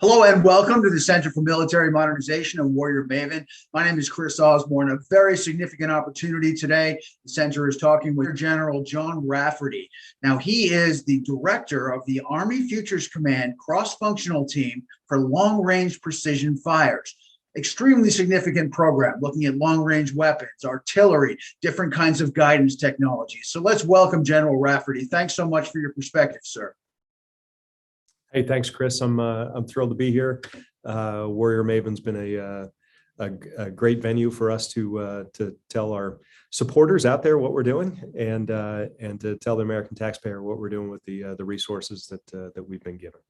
Hello and welcome to the Center for Military Modernization and Warrior Maven. My name is Chris Osborne. A very significant opportunity today. The center is talking with General John Rafferty. Now, he is the director of the Army Futures Command cross-functional team for long-range precision fires. Extremely significant program looking at long-range weapons, artillery, different kinds of guidance technologies. So let's welcome General Rafferty. Thanks so much for your perspective, sir. Hey, thanks, Chris. I'm thrilled to be here. Warrior Maven's been a great venue for us to tell our supporters out there what we're doing and to tell the American taxpayer what we're doing with the resources that we've been given.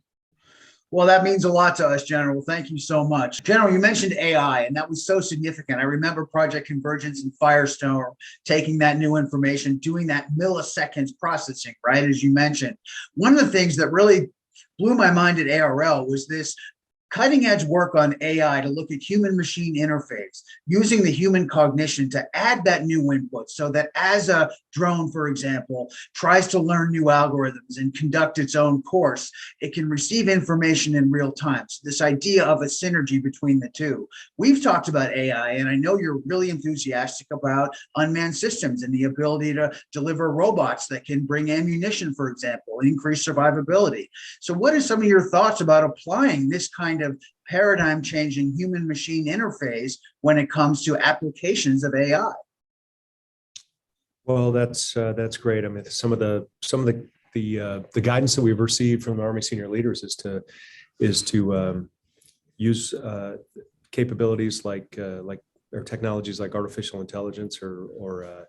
Well, that means a lot to us, General. Thank you so much. General, you mentioned AI, and that was so significant. I remember Project Convergence and Firestone taking that new information, doing that milliseconds processing, right, as you mentioned. One of the things that really blew my mind at ARL was this cutting edge work on AI to look at human machine interface, using the human cognition to add that new input so that as a drone, for example, tries to learn new algorithms and conduct its own course, it can receive information in real time. So this idea of a synergy between the two. We've talked about AI, and I know you're really enthusiastic about unmanned systems and the ability to deliver robots that can bring ammunition, for example, increase survivability. So what are some of your thoughts about applying this kind of paradigm changing human machine interface when it comes to applications of AI? Well, that's great. I mean, some of the guidance that we've received from the Army senior leaders is to use capabilities like or technologies like artificial intelligence or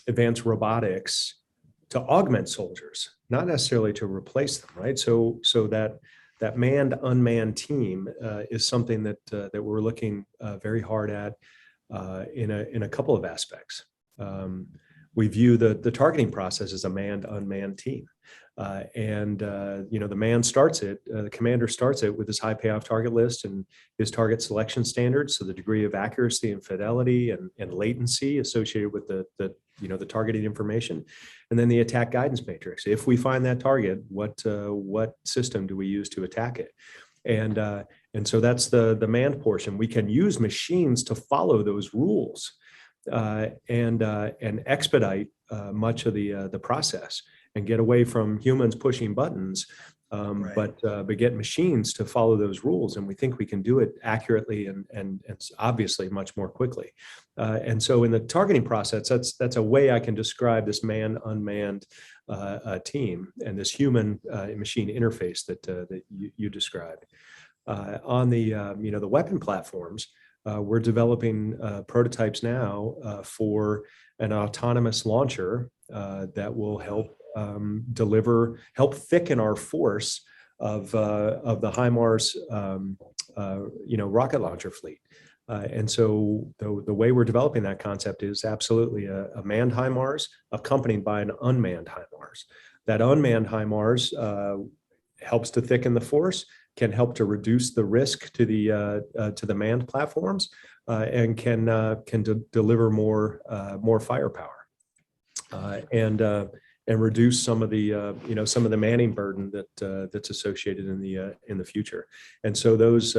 advanced robotics to augment soldiers, not necessarily to replace them, right? So that manned unmanned team is something that we're looking very hard at in a couple of aspects. We view the targeting process as a manned unmanned team, and the man starts it. The commander starts it with his high payoff target list and his target selection standards. So the degree of accuracy and fidelity and latency associated with the targeting information, and then the attack guidance matrix. If we find that target, what system do we use to attack it? And so that's the manned portion. We can use machines to follow those rules and expedite much of the process and get away from humans pushing buttons, Right. but get machines to follow those rules. And we think we can do it accurately and obviously much more quickly. And so in the targeting process, that's a way I can describe this man-unmanned team and this human-machine interface that you described. On the weapon platforms, we're developing prototypes now for an autonomous launcher that will help thicken our force of the HIMARS rocket launcher fleet. And so the way we're developing that concept is absolutely a manned HIMARS accompanied by an unmanned HIMARS. That unmanned HIMARS helps to thicken the force, can help to reduce the risk to the manned platforms, and can deliver more firepower, and reduce some of the manning burden that's associated in the future. And so those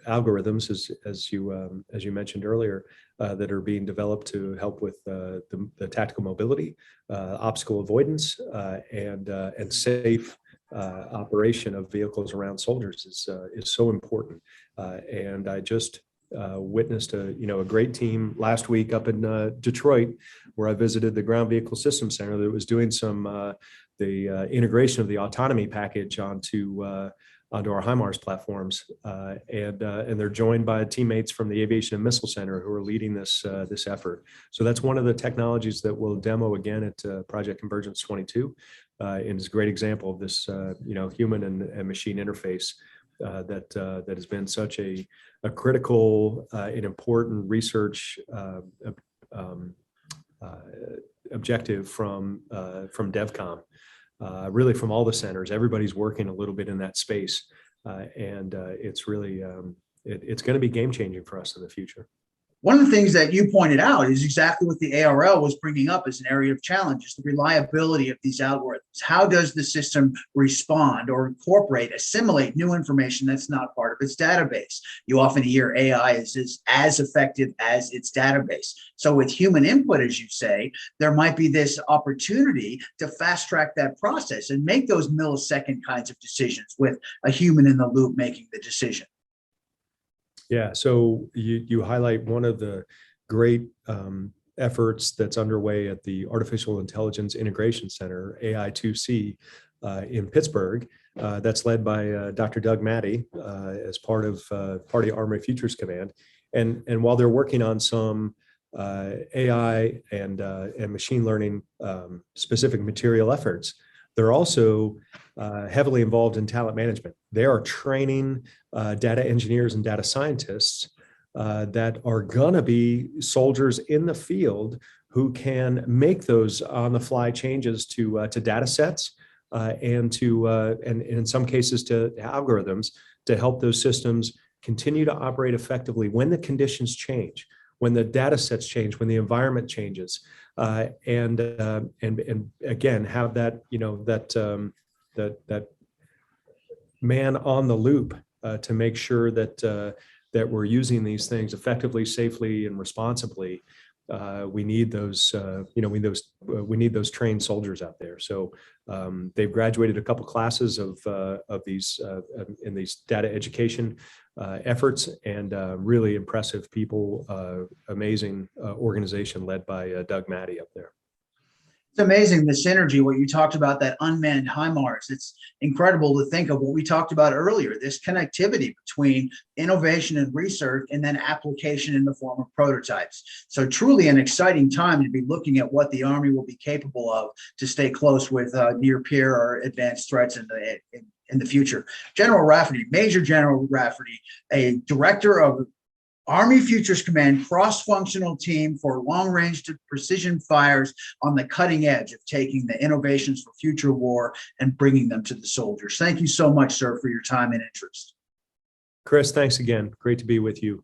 algorithms, as you mentioned earlier, that are being developed to help with the tactical mobility, obstacle avoidance, and safe operation of vehicles around soldiers is so important. And I just witnessed a great team last week up in Detroit, where I visited the Ground Vehicle Systems Center that was doing some the integration of the autonomy package onto our HIMARS platforms, and they're joined by teammates from the Aviation and Missile Center who are leading this effort. So that's one of the technologies that we'll demo again at Project Convergence 22, and is a great example of this human and machine interface that has been such a critical and important research objective from DevCom. Really from all the centers. Everybody's working a little bit in that space, and it's really it's going to be game changing for us in the future. One of the things that you pointed out is exactly what the ARL was bringing up as an area of challenge, is the reliability of these algorithms. How does the system respond or incorporate, assimilate new information that's not part of its database? You often hear AI is as effective as its database. So with human input, as you say, there might be this opportunity to fast track that process and make those millisecond kinds of decisions with a human in the loop making the decision. Yeah, so you highlight one of the great efforts that's underway at the Artificial Intelligence Integration Center, AI2C, in Pittsburgh. That's led by Dr. Doug Matty as part of Armory Futures Command. And while they're working on some AI and machine learning specific material efforts, they're also heavily involved in talent management. They are training data engineers and data scientists that are going to be soldiers in the field who can make those on-the-fly changes to data sets and in some cases to algorithms to help those systems continue to operate effectively when the conditions change, when the data sets change, when the environment changes, and again have that that man on the loop to make sure that we're using these things effectively, safely, and responsibly. We need those we need those trained soldiers out there. So they've graduated a couple classes of these in these data education efforts, and really impressive people, amazing organization led by Doug Matty up there. It's amazing the synergy, what you talked about, that unmanned HIMARS. It's incredible to think of what we talked about earlier, this connectivity between innovation and research and then application in the form of prototypes. So truly an exciting time to be looking at what the Army will be capable of to stay close with near peer or advanced threats in the future. General Rafferty, Major General Rafferty, a director of Army Futures Command cross-functional team for long-range to precision fires on the cutting edge of taking the innovations for future war and bringing them to the soldiers. Thank you so much, sir, for your time and interest. Chris, thanks again. Great to be with you.